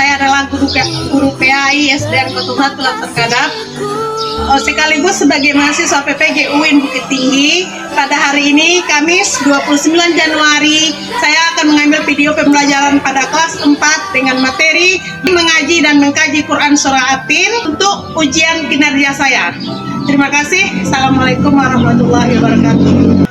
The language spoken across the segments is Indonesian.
saya adalah guru PAI SDN Ketuhatul Terkadap, sekaligus sebagai mahasiswa PPG UIN Bukit Tinggi. Pada hari ini, Kamis 29 Januari, saya akan mengambil video pembelajaran pada kelas 4 dengan materi mengaji dan mengkaji Quran Surah At-Tin untuk ujian kinerja saya. Terima kasih. Assalamualaikum warahmatullahi wabarakatuh.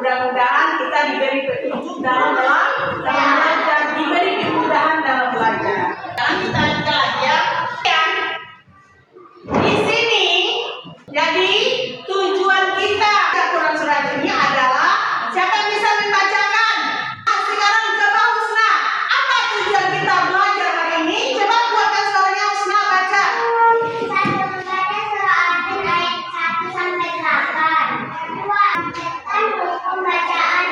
mudah-mudahan kita diberi petunjuk dalam belajar, diberi kemudahan dalam belajar. Sekarang kita belajar di sini. Jadi tujuan kita Quran surat ini adalah siapa yang bisa membacakan? Sekarang coba Husna, apa tujuan kita belajar hari ini? Coba buatkan suaranya Husna, baca. Kita membaca surah Al-Fatihah ayat 1 sampai 8. 2. Mengajarkan hukum bacaan,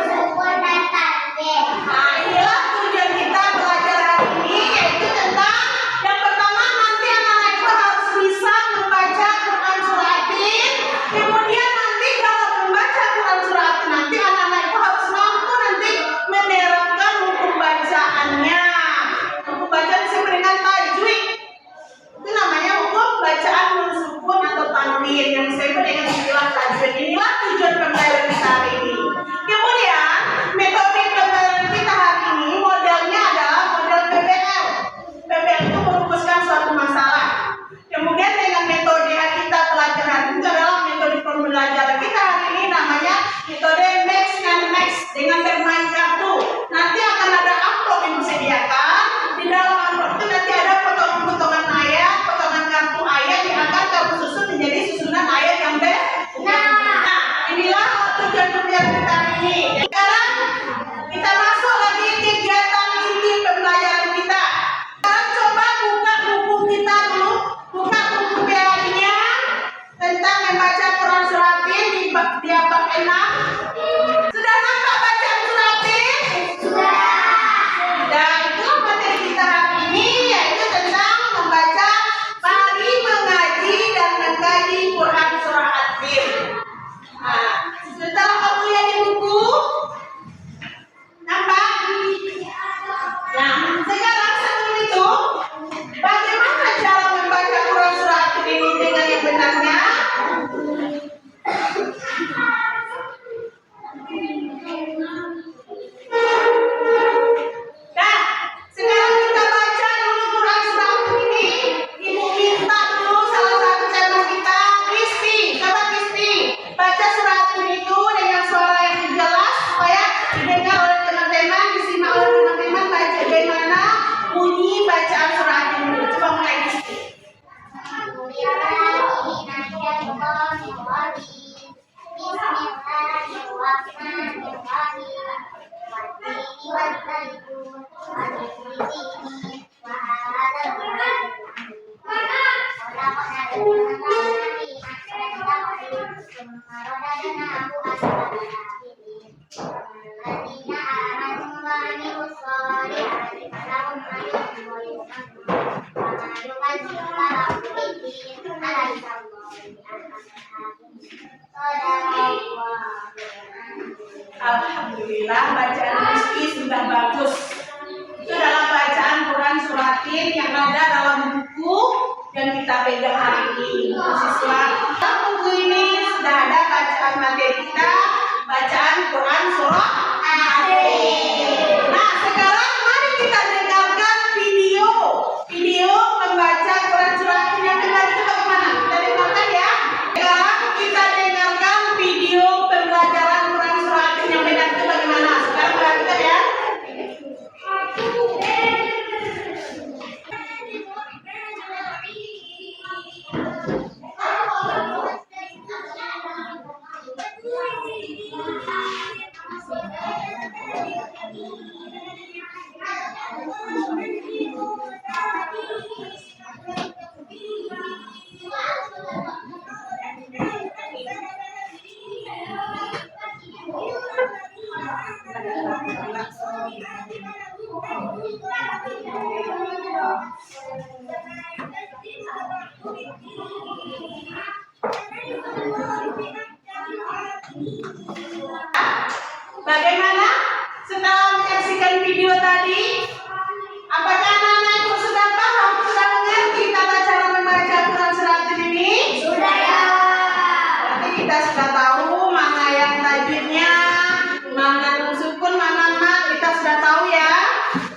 sukun dan tasbih. Nah, inilah tujuan kita belajar hari ini, yaitu tentang yang pertama nanti anak-anak itu harus bisa membaca Quran suratin. Kemudian nanti dalam membaca Quran suratin nanti anak-anak itu harus mampu nanti menerapkan hukum bacaannya. Hukum bacaan disebut dengan tajwid. Itu namanya hukum bacaan sukun atau tanwin yang disebut dengan istilah tajwid. Inilah tujuan pembelajaran kita hari ini. Kemudian metode pembelajaran kita hari ini modelnya adalah model PBL. PBL itu merumuskan suatu masalah. Kemudian dengan metode yang kita pelajaran itu adalah metode pembelajaran kita hari ini namanya metode mix and match dengan bermain kartu. Nanti akan ada amplop yang disediakan. Di dalam amplop itu nanti ada potongan-potongan ayat, potongan kartu ayat yang akan kamu susun menjadi susunan ayat yang benar. Nah, inilah tujuan pembelajaran kita hari ini. Sekarang kita masuk lagi kegiatan inti pembelajaran kita. Sekarang coba buka buku kita dulu, buka buku PAI-nya tentang membaca Quran suratin di abad 6. Sudah nampak bacaan suratin? Sudah, itulah materi kita hari ini, yaitu tentang membaca, mari mengaji dan mengkaji Quran suratin. Nah, setelah kamu lihat di buku, nampak? Nah, sekarang sebelum itu, bagaimana cara membaca Quran suratin ini dengan yang benarnya? Nah, sekarang kita baca dulu Quran suratin ini. Ibu minta dulu salah satu channel kita, Kristi. Coba Kristi, baca suratin itu dengan suara yang jelas supaya didengar oleh teman-teman, disimak oleh teman-teman bagaimana bunyi bacaan suratin itu. Coba mulai Kristi. Alhamdulillah, bacaan Rizky sudah bagus. Itu adalah bacaan Quran suratin yang ada dalam buku yang kita pegang hari ini. Siswa, dalam buku ini sudah ada bacaan materi kita, bacaan Quran suratin. Nah, sekarang mari kita dengarkan video membaca Quran suratin yang benar itu bagaimana? Kita dengarkan ya. Sekarang kita dengarkan video pembelajaran Quran suratin yang benar itu bagaimana? Sekarang perhatikan ya. Bagaimana setelah menyaksikan video tadi? Apakah anak-anak sudah paham, sudah mengerti tata cara membaca Quran suratin ini? Sudah ya. Berarti kita sudah tahu mana yang tajwidnya, mana nun sukun, mana mat, kita sudah tahu ya.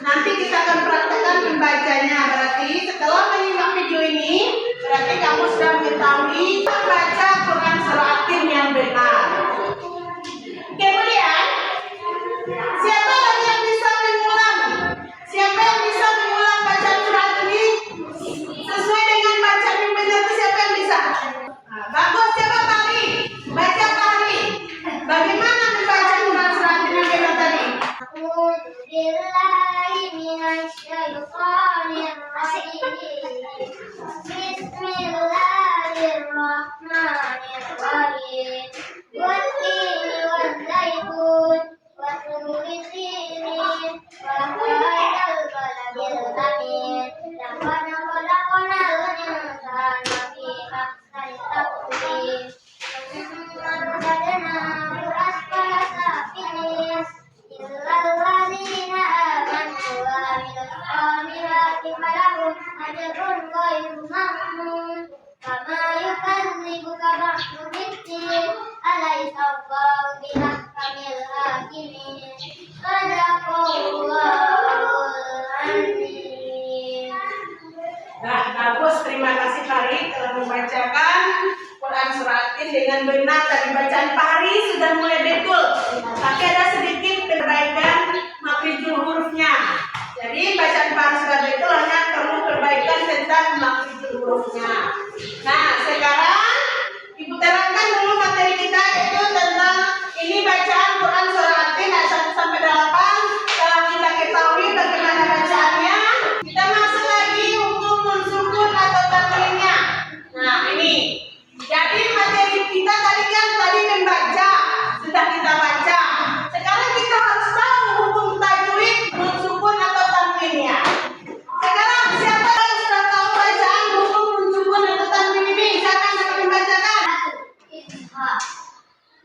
Nanti kita akan praktekkan membacanya. Berarti setelah menyimak video ini, berarti kamu sudah mengetahui membaca Quran suratin yang benar. Bismillahirrahmanirrahim. Wat-tini waz-zaitun wa turi sinin wa hadzal baladil amin. Laqad khalaqnal insana fi ahsani taqwim. Thumma radadnahu asfala safilin. Illal ladzina amanu wa amilus solihati falahum ajrun ghairu mamnun. Kama yukadzibuka ba'du biddin alaysa Allahu biahkamil hakimin. Sadaqallahul azim. Nah, bagus. Terima kasih Farid telah membacakan Quran Surat In dengan benar. Tadi bacaan Fahri sudah mulai betul, tapi ada sedikit perbaikan makrijul hurufnya. Jadi bacaan Fahri sudah betul, hanya perlu perbaikan tentang makrijul hurufnya. Nah, sekarang Ibu terangkan dulu materi kita, yaitu tentang ini bacaan Quran Surat In ayat 1 sampai 8. Setelah kita ketahui bagaimana bacaannya, kita masuk lagi hukum nun sukun atau tanwinnya. Nah, ini. Jadi materi kita tadi kan membaca, sudah kita baca. Sekarang kita harus tahu hukum tajwid nun sukun atau tanwinnya. Sekarang siapa yang sudah tahu bacaan hukum nun sukun atau tanwin ini? Silakan dapat membacakan.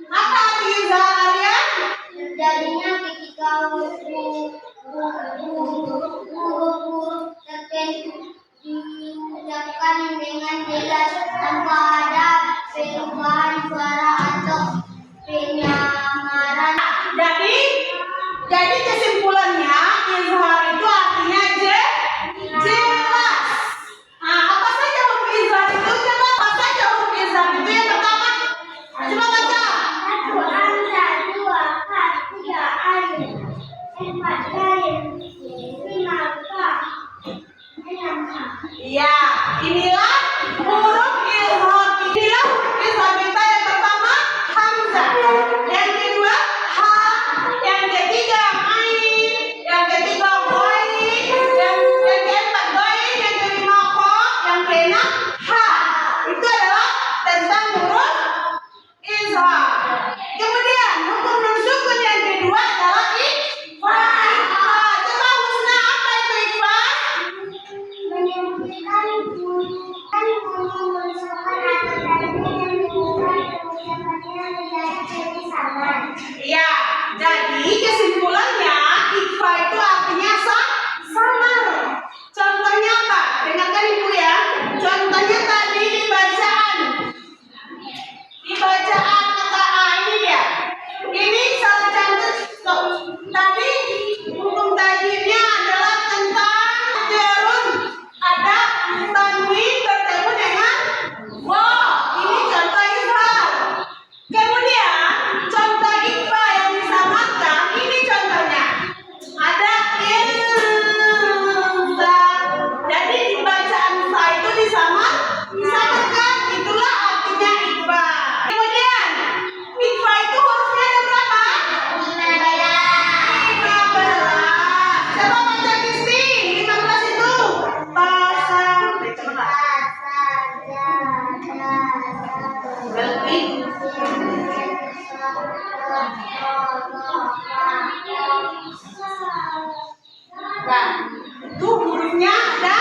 Apa arti izhar kalian? Terjadinya ketika huruf tertentu diucapkan dengan jelas tanpa ada perubahan suara atau penyamaran. Jadi kesimpulannya izhar itu artinya jelas. Nah, apa saja huruf izhar itu? Coba apa saja huruf izhar itu? Yang pertama, coba baca. Anda dua kat tiga alif empat dalil lima ka enam ha. Iya, inilah huruf izhar. Inilah huruf izhar kita. Yang pertama hamzah, yang kedua ha, yang ketiga ain, yang ketiga ghain, yang keempat ghain, yang kelima kha, yang keenam ha. Itu adalah tentang huruf izhar. Kemudian hukum nun sukun yang kedua adalah ikhfa. Coba Husna, apa itu ikhfa? Menyembunyikan bunyi mensukan atau tanwin yang menyebabkan ucapannya menjadi saman. Iya, jadi kesimpulannya ikhfa itu artinya samar. Contohnya apa? Dengarkan Ibu ya. Contohnya tadi di bacaan. Di bacaan kata A ini dia. Ini salah cantik. Tadi hukum tajwidnya adalah tentang jerun. Ada tanwin bertemu dengan waw. Ini contoh izhar. Kemudian contoh ikhfa yang disamarkan, ini contohnya. Ada ilza. Jadi di bacaan sa itu disamarkan. Itulah artinya ikhfa. Kemudian ikhfa itu hurufnya ada berapa? 15. Coba baca Kristi. 15 itu pasang. Coba. Berarti nah, itu hurufnya ada.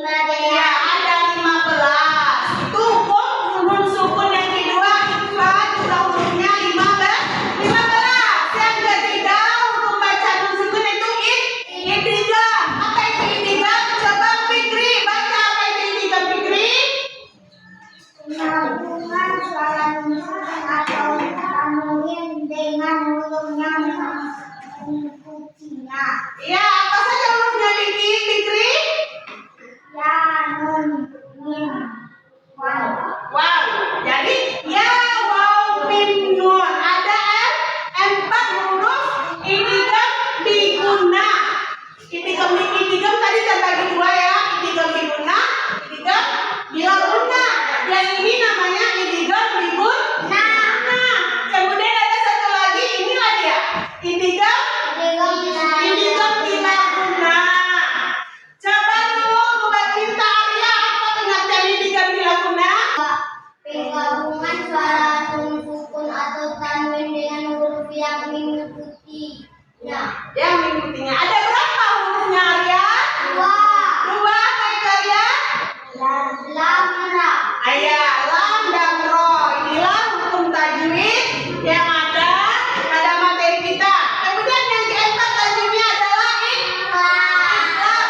Ya, ada 15. Itu hukum nun sukun yang kedua ikhfa juga hurufnya 15. Yang ketiga hukum baca nun sukun itu idgham. Apa itu idgham? Coba Fikri baca apa itu idgham Fikri? Menggabungkan suara nunsukan atau tanwin dengan hurufnya mengikutinya. Ya, apa saja hurufnya Fikri? Ya, nun, mim, waw. Wow, jadi ya waw mim nun ada 4 huruf idgham biguna. Idgham tadi terbagi 2 ya, idgham biguna, idgham bilaguna. Yang ini namanya idgham biguna. Nah, kemudian ada satu lagi, inilah dia. Idgham Idgham bila lam dan ro. Inilah hukum tajwid yang ada pada materi kita. Kemudian yang keempat tajwidnya adalah ikhlas.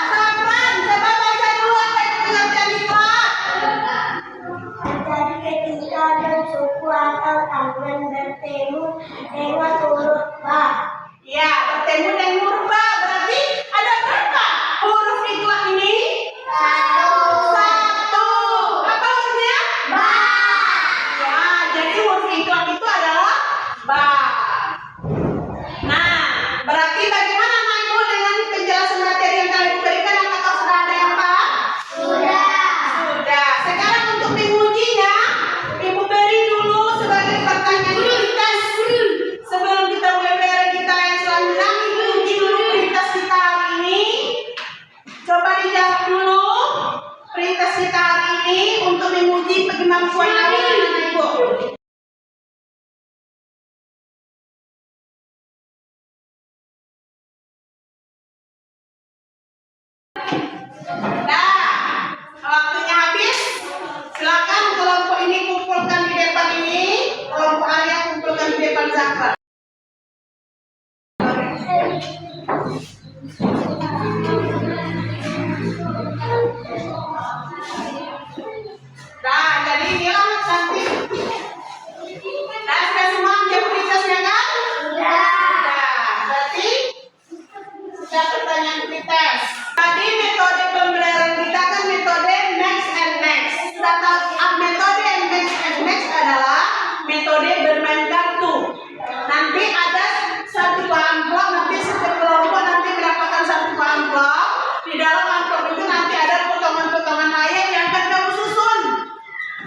Safran, coba baca dulu apa itu pengertian ikhlas. Jadi ketika bersuku atau tangan bertemu dengan huruf ba. Ya, bertemu dengan huruf ba. Berarti ada berapa huruf ikhlas ini? Satu. Apa hurufnya? Ba. Ya, jadi huruf ikhlas itu adalah ba. Nah, berarti bagaimana Anak Ibu dengan penjelasan materi yang telah Ibu berikan? Apakah sudah ada yang paham? Sudah. Sudah. Sekarang untuk mengujinya, Ibu beri dulu sebagai pertanyaan prioritas. Sebelum kita mulai materi kita yang selanjutnya, Ibu uji dulu prioritas kita hari ini. Coba dijawab dulu prioritas kita hari ini untuk menguji kemampuan Anak Ibu. Nah, waktunya habis. Silakan kelompok ini kumpulkan di depan ini, kelompok Arya kumpulkan di depan Zafar. Nah, jadi inilah nanti. Nah, sudah semua menjawab prioritasnya kan? Sudah. Nah, berarti sudah pertanyaan prioritas. Tadi metode pembelajaran kita kan metode next and next. Sudah tahu metode next and next adalah metode bermain kartu. Nanti ada satu amplop, nanti setiap kelompok nanti mendapatkan satu amplop. Di dalam amplop itu nanti ada potongan-potongan ayat yang akan kamu susun.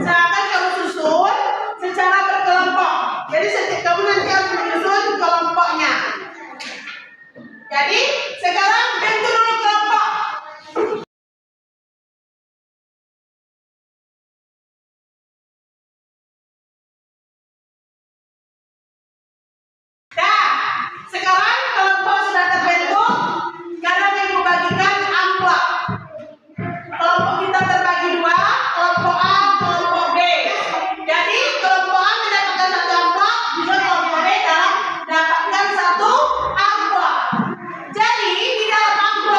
Silahkan kamu susun secara berkelompok. Jadi setiap kamu nanti harus menyusun kelompoknya. Jadi sekarang bentuk dulu kelompok. Nah, sekarang kelompok sudah terbentuk. Sekarang Ibu bagikan amplop. Kelompok kita terbagi dua, kelompok A, kelompok B. Jadi kelompok A mendapatkan satu amplop, juga kelompok B dapatkan satu amplop. Jadi di dalam amplop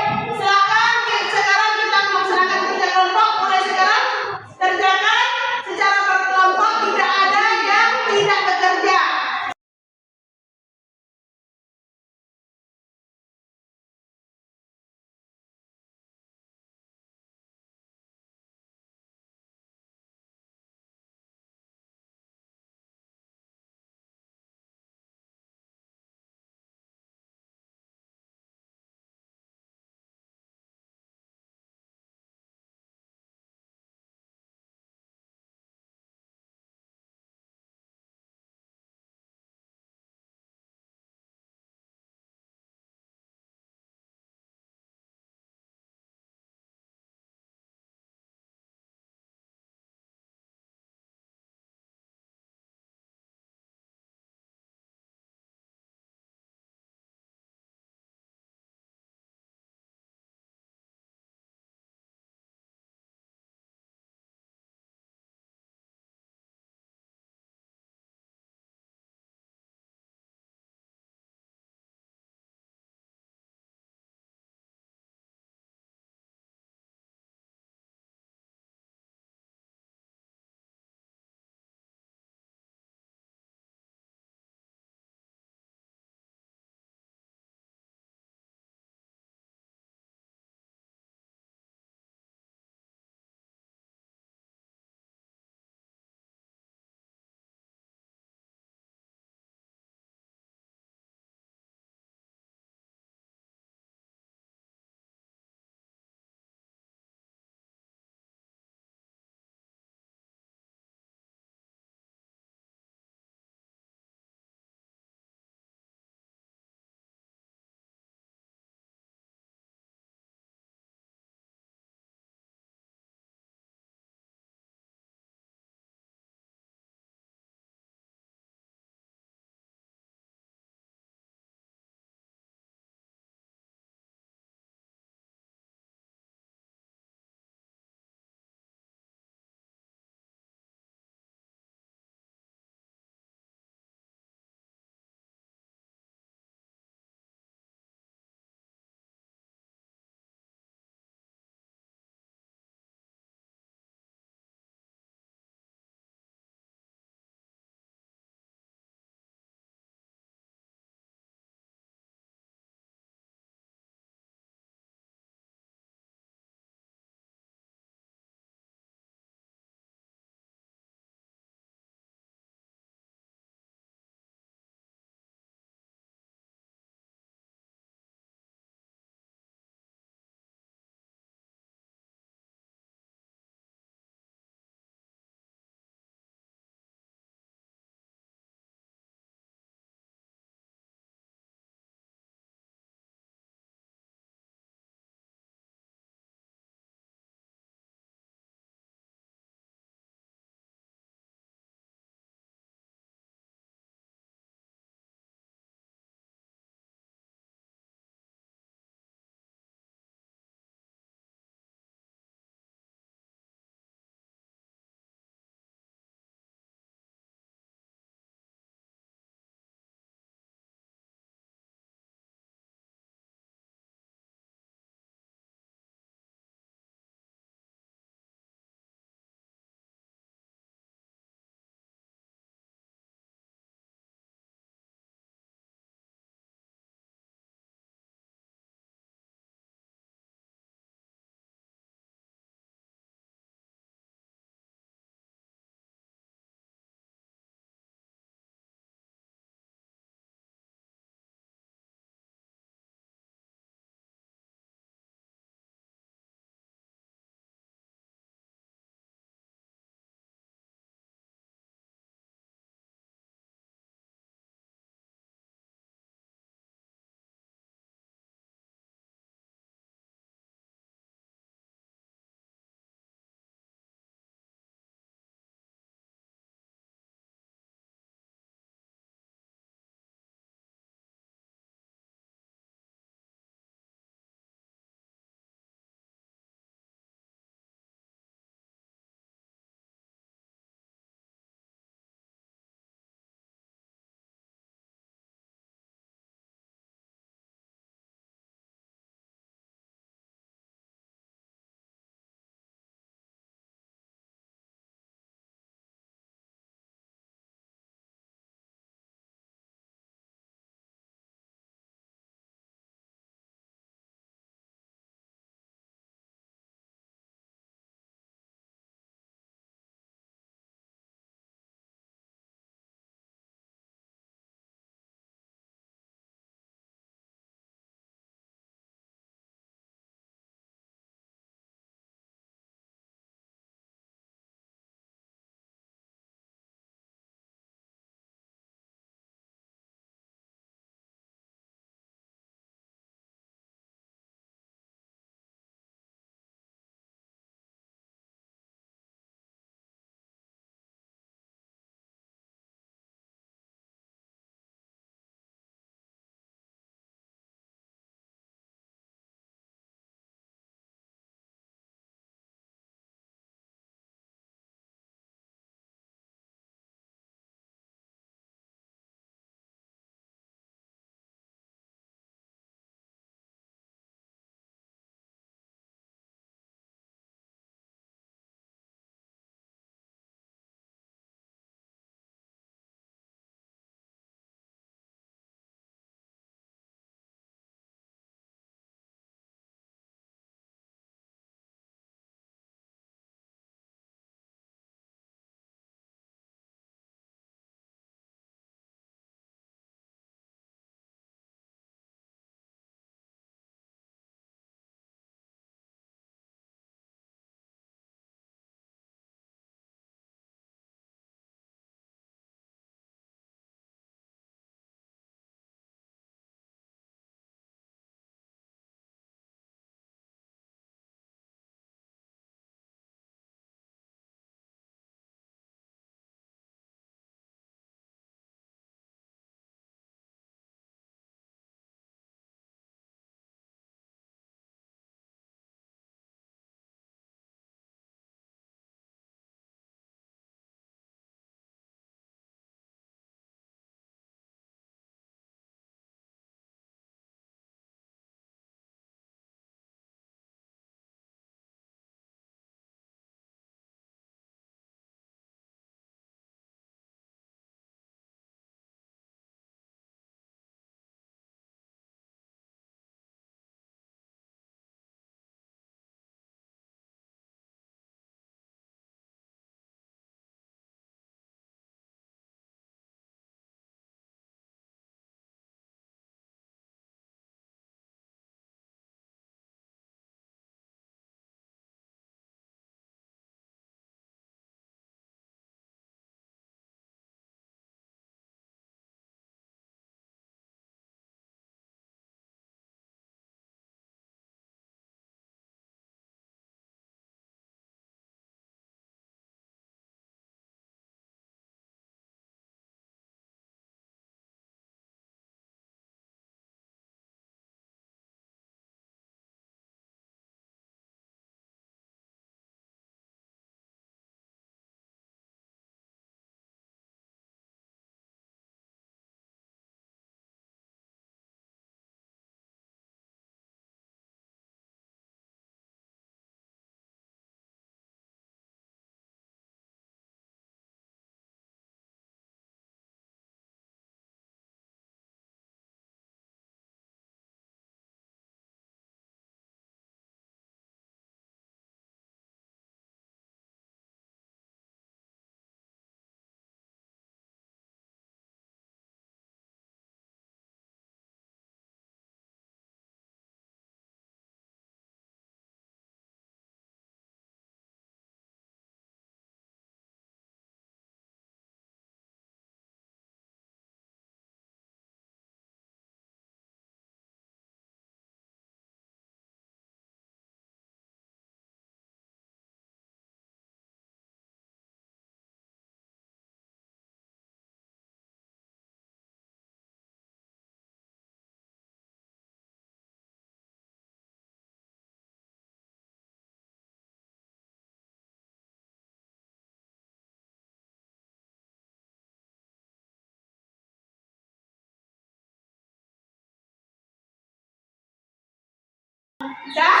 Dah?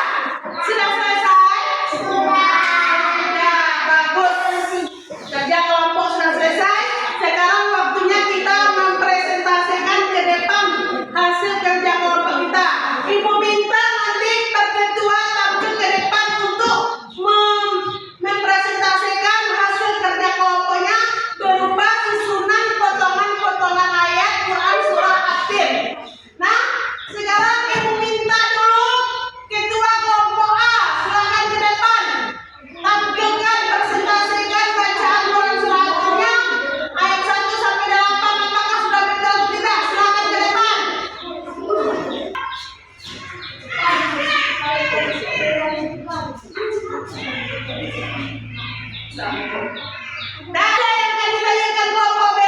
Sudah selesai? Ya, bagus. Kerja kelompok sudah selesai. Sekarang waktunya kita mempresentasikan ke depan hasil kerja kelompok kita. Ibu minta nanti Pak Ketua tampil ke depan untuk mempresentasikan hasil kerja kelompoknya berupa susunan potongan-potongan ayat Quran surah At-Tin. Nah, sekarang ibu minta dulu Ketua kelompok A, silakan ke depan. Tampilkan, presentasikan bacaan Quran surah At-Tinnya ayat 1 sampai 8. Apakah sudah betul atau tidak? Silakan ke depan. Nah, ada yang akan ditanyakan kelompok B?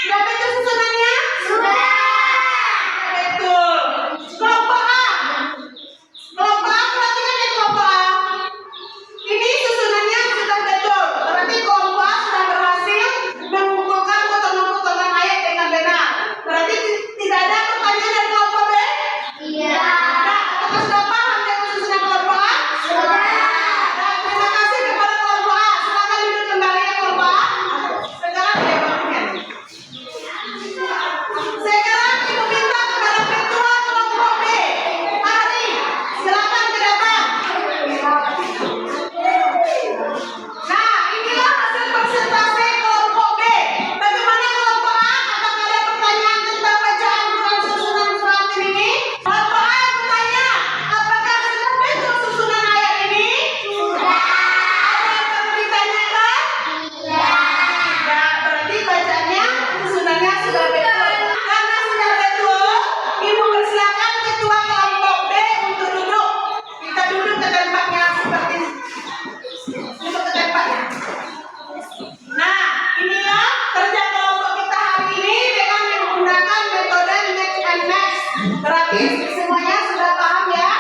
Sudah betul susunannya? Sudah. Betul. Kelompok A. Kelompok A, perhatikan ya kelompok A. Ini susunannya sudah betul. Berarti kelompok A sudah berhasil mengumpulkan potongan-potongan ayat dengan benar. Berarti tidak ada pertanyaan dari kelompok B? Iya. Nah, apakah sudah paham dengan susunan kelompok A? Sudah. Nah, terima kasih kepada kelompok A. Silakan duduk kembali ya kelompok A. Sekarang dia bangunkan. Sekarang ibu minta kepada ketua kelompok B, Ari, silakan ke depan. Nah, inilah hasil presentasi kelompok B. Bagaimana kelompok A? Apakah ada pertanyaan tentang bacaan Quran susunan surat ini? Kelompok A bertanya, apakah sudah betul susunan ayat ini? Sudah. Ada yang perlu ditanyakan? Tidak. Tidak, berarti bacaannya susunannya sudah betul. Karena sudah betul, ibu persilakan ketua kelompok B untuk duduk. Kita duduk ke tempatnya seperti duduk ke tempatnya. Nah, inilah kerja kelompok kita hari ini dengan menggunakan metode mix and match. Berarti semuanya sudah paham ya?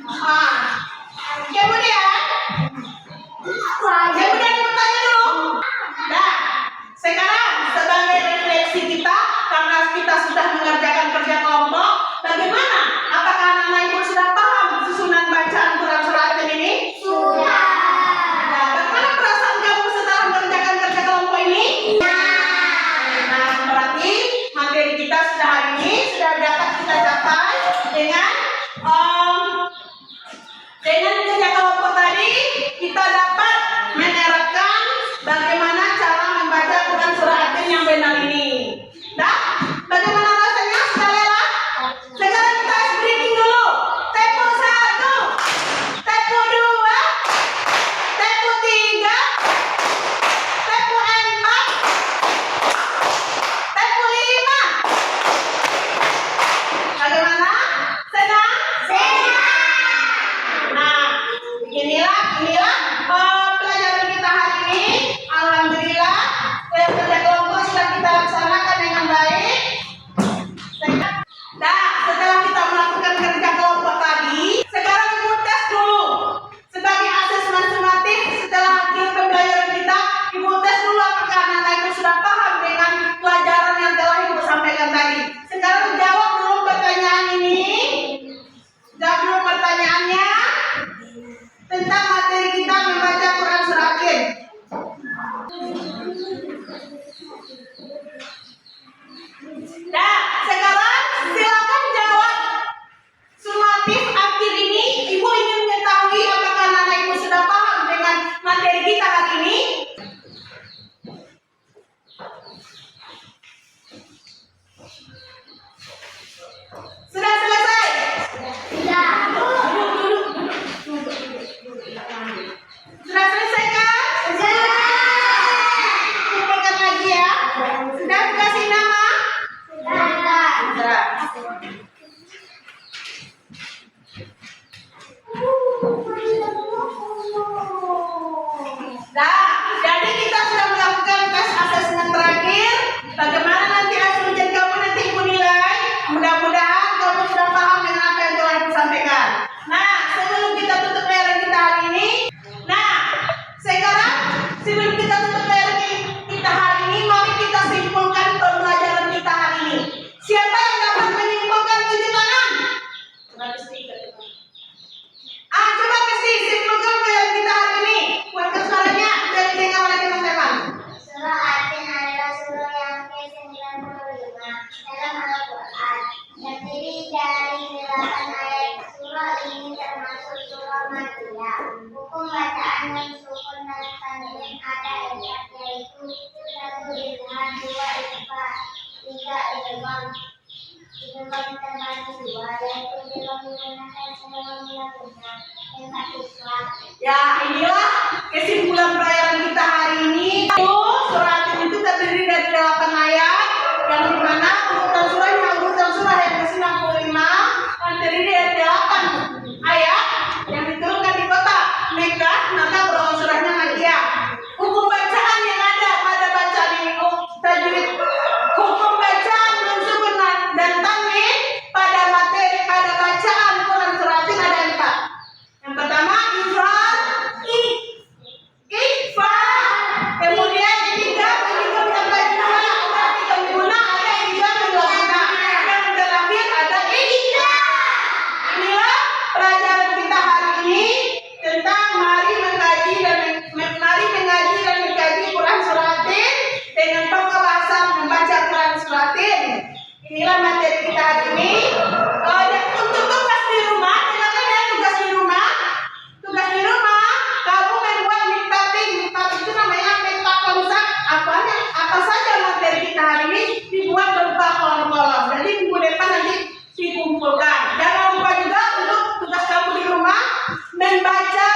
Ah. Kemudian bertanya dulu. Nah, sekarang sebagai refleksi kita, karena kita sudah mengerjakan kerja kelompok, bagaimana? Apakah anak-anak ibu sudah paham susunan bacaan Quran surah ini? Sudah. Nah, bagaimana perasaan kamu setelah mengerjakan kerja kelompok ini? Nah, berarti materi kita sudah hari ini sudah dapat kita capai dengan kerja kelompok tadi. Kita dapat menerapkan bagaimana cara membaca Quran surah At-Tin yang benar ini. Dah? Bagaimana rasanya? Sudah lelah? Sekarang kita ice breaking dulu. Tempo 1, tempo 2, tempo 3, tempo 4, tempo 5. Bagaimana? Senang? Senang. Nah, inilah pelajaran kita hari ini. Alhamdulillah, kerja kelompok sudah kita laksanakan dengan baik. Nah, setelah kita melakukan kerja kelompok tadi, sekarang ibu tes dulu sebagai asesmen sumatif. Setelah akhir pembelajaran kita, ibu tes dulu apakah anak-anak ibu sudah paham dengan pelajaran yang telah ibu sampaikan tadi. Sekarang jawab dulu pertanyaan ini. Jawab dulu pertanyaannya tentang materi kita membaca Quran surah At-Tin. Nah, sekarang silakan kita bagi dua, yaitu bila menggunakan semua tembak siswa. Ya, inilah kesimpulan pelajaran kita hari ini. Surat itu terdiri dari 8 ayat, yang dimana urutan surah yang ke-95 terdiri dari 8 ayat yang diturunkan di kota Mekah, maka berawal surahnya Makkiyah. Hukum bacaan yang ada pada bacaan ini, tajwid, hukum bacaan mensusun dan tanwin pada materi pada bacaan Quran surat ini ada 4. Yang pertama ifrad, kemudian ketiga sampai ada yang guna, ada yang tidak guna, yang terakhir ada ikhlas. Inilah pelajaran kita hari ini tentang mari mengaji dan mengkaji Quran suratin dengan pembahasan membaca Quran suratin. Inilah materi kita hari ini. Untuk tugas di rumah, silakan ya tugas di rumah. Tugas di rumah, kamu membuat miktating. Miktating itu namanya miktat konsep. Apa saja materi kita hari ini dibuat berupa kolom-kolom. Jadi minggu depan nanti dikumpulkan. Jangan lupa juga untuk tugas kamu di rumah membaca